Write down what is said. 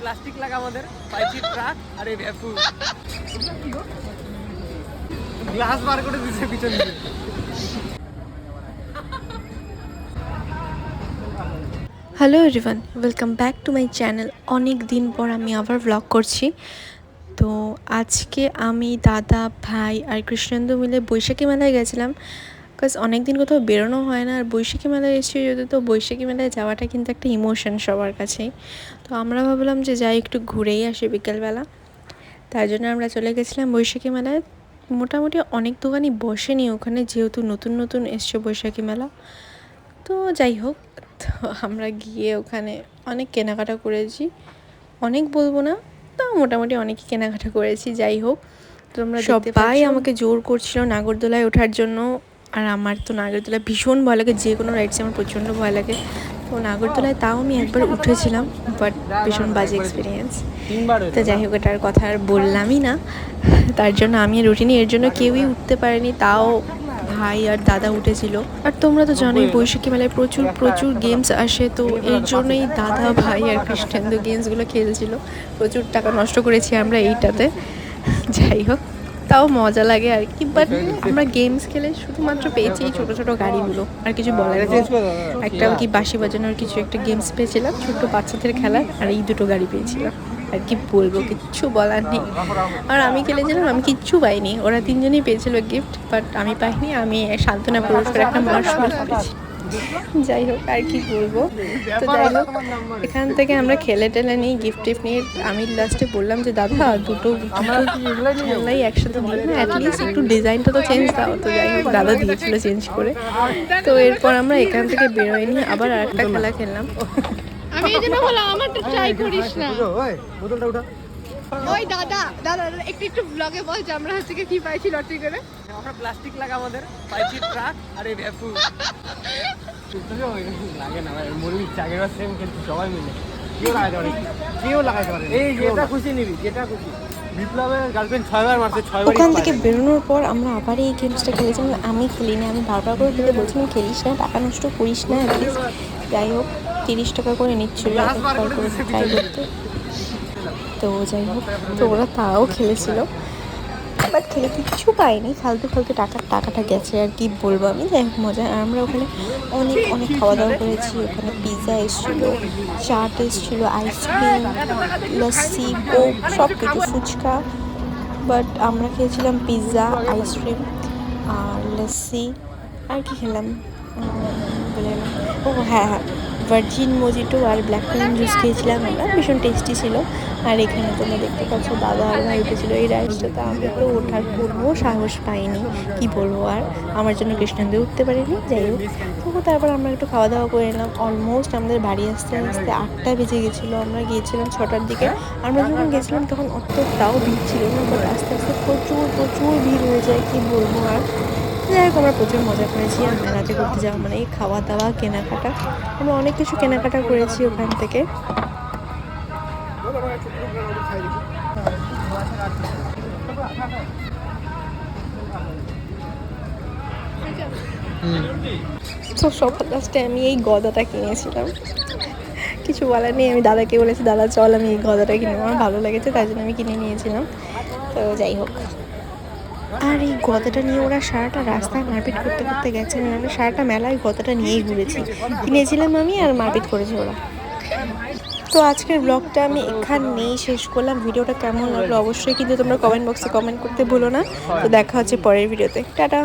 Plastic লাগা আমাদের পাইছি ট্রাক আর এই ভ্যাপু গ্লাস বার করে দিয়েছে পিছন দিয়ে। Hello everyone, welcome back to my channel. অনেক দিন পর আমি আবার ব্লগ করছি। তো আজকে আমি, দাদা, ভাই আর কৃষ্ণেন্দু মিলে বৈশাখী মেলায় গেছিলাম। বিকজ অনেক দিন কোথাও বেরোনো হয় না, আর বৈশাখী মেলায় এসেছি যদি, তো বৈশাখী মেলায় যাওয়াটা কিন্তু একটা ইমোশন সবার কাছেই। তো আমরা ভাবলাম যে যাই একটু ঘুরেই আসি বিকেলবেলা। তার জন্য আমরা চলে গেছিলাম বৈশাখী মেলায়। মোটামুটি অনেক দোকানই বসেনি ওখানে, যেহেতু নতুন নতুন এসছে বৈশাখী মেলা। তো যাই হোক, তো আমরা গিয়ে ওখানে অনেক কেনাকাটা করেছি। অনেক বলবো না, তো মোটামুটি অনেকই কেনাকাটা করেছি। যাই হোক, তোমরা সবাই আমাকে জোর করছিল নাগরদোলায় ওঠার জন্য। আর আমার তো নাগরদোলায় ভীষণ ভয় লাগে, যে কোনো রাইডসে আমার প্রচণ্ড ভয় লাগে। তো নাগরদোলায় তাও আমি একবার উঠেছিলাম, বাট ভীষণ বাজে এক্সপিরিয়েন্স। তো যাই হোক, এটার কথা আর বললামই না। তার জন্য আমি রুটিনে এর জন্য কেউই উঠতে পারেনি, তাও ভাই আর দাদা উঠেছিল। আর তোমরা তো জানোই বৈশাখী মেলায় প্রচুর প্রচুর গেমস আসে, তো এর জন্যই দাদা, ভাই আর কৃষ্ণেন্দু গেমসগুলো খেলছিল। প্রচুর টাকা নষ্ট করেছি আমরা এইটাতে। যাই হোক, তাও মজা লাগে আর কি। বাট আমরা গেমস খেলে শুধুমাত্র পেয়েছি এই ছোটো ছোটো গাড়িগুলো, আর কিছু বলার নেই। একটা কি বাঁশি বাজানোর কিছু একটা গেমস পেয়েছিলাম, ছোট্ট বাচ্চাদের খেলার, আর এই দুটো গাড়ি পেয়েছিলাম। আর কি বলবো, কিচ্ছু বলার নেই। আর আমি খেলেছিলাম, আমি কিচ্ছু পাইনি। ওরা তিনজনই পেয়েছিল গিফট, বাট আমি পাইনি। আমি সান্ত্বনা পুরস্কার একটা মার্শমেলো পেয়েছি। যাই হোক, আর কি বলবো। তো যাই হোক, এখান থেকে আমরা খেলে টেলে নিই, গিফট টিফট নিয়ে। আমি লাস্টে বললাম যে দাদা, দুটো খেলনাই একসাথে দিই না, অ্যাটলিস্ট একটু ডিজাইনটা তো চেঞ্জ দাও। তো যাই হোক, দাদা দিয়েছিল চেঞ্জ করে। তো এরপর আমরা এখান থেকে বেরোয় নিয়ে আবার আর একটা খেলা খেললাম। আমি এই জন্য বললাম আমারটা ট্রাই করিস না। বোতলটা উঠা। ওই দাদা দাদা একটু একটু ব্লগে বল যে আমরা হচ্ছে কি পাইছি লটারি করে। আমরা প্লাস্টিক লাগা আমাদের পাইছি ট্রাক আর এই ভ্যাপু লাগে না ভাই, মুরগি চাগের সেম কিন্তু সবাই মিলে কেউ লাগাইতে পারে এই যেটা খুশি নিবি, যেটা খুশি। বিপ্লবের গার্লফ্রেন্ড 6বার মারছে, 6বারই ওখান থেকে বেরোনোর পর আমরা আবার এই গেমসটা খেলেছিলাম। আমি খেলিনি, আমি বারবার করে খেলে বলছিলাম খেলিস না, টাকা নষ্ট করিস না অ্যাটলিস্ট। যাই হোক, 30 টাকা করে নিচ্ছিল একবার করে ট্রাই করতে। তো যাই হোক, তো ওরা তাও খেলেছিল, বাট খেলে কিচ্ছু পাইনি, ফালতু ফালতু টাকাটা গেছে আর কি বলবো আমি। যাই হোক, মজা। আর আমরা ওখানে অনেক অনেক খাওয়া দাওয়া করেছি। ওখানে পিৎজা এসেছিলো, চাট এসেছিলো, আইসক্রিম, লস্যি, কোক, সব কিছু, ফুচকা। বাট আমরা খেয়েছিলাম পিৎজা, আইসক্রিম আর লস্যি। আর কি খেলাম বলে না, ও হ্যাঁ, ভার্জিন মোজিটো আর ব্ল্যাক কারেন্ট জুস খেয়েছিলাম আমরা, ভীষণ টেস্টি ছিল। আর এখানে তোমরা দেখতে পাচ্ছ দাদা আর ভাই উঠেছিলো এই রাইডসটাতে। আমি তো ওঠার কোনো সাহস পাইনি, কি বলবো। আর আমার জন্য কৃষ্ণেন্দু উঠতে পারিনি। যাই হোক, তবু তারপর আমরা একটু খাওয়া দাওয়া করে নিলাম। অলমোস্ট আমাদের বাড়ি আসতে আসতে 8টা বেজে গেছিলো। আমরা গিয়েছিলাম 6টার দিকে। আমরা যখন গেছিলাম তখন অতটাও ভিড় ছিল না, বাট আস্তে আস্তে প্রচুর প্রচুর ভিড় হয়ে যায়, কি বলবো। আর যাই হোক, আমরা প্রচুর মজা করেছি। আর মেলাতে ঘুরতে যাওয়া মানে খাওয়া দাওয়া, কেনাকাটা, আমরা অনেক কিছু কেনাকাটা করেছি ওখান থেকে। তো সবার লাস্টে আমি এই গদাটা কিনেছিলাম। কিছু বলার নেই, আমি দাদাকে বলেছি দাদা চল আমি এই গদাটা কিনে, আমার ভালো লেগেছে তাই জন্য আমি কিনে নিয়েছিলাম। তো যাই হোক, আর এই গদাটা নিয়ে ওরা সারাটা রাস্তায় মারপিট করতে করতে গেছে। আমরা সারাটা মেলায় গদাটা নিয়েই ঘুরেছি, কিনেছিলাম আমি, আর মারপিট করেছে ওরা। তো আজকের ব্লগটা আমি এখানেই শেষ করলাম। ভিডিওটা কেমন লাগলো অবশ্যই কিন্তু তোমরা কমেন্ট বক্সে কমেন্ট করতে ভুলো না। তো দেখা হচ্ছে পরের ভিডিওতে, টাটা।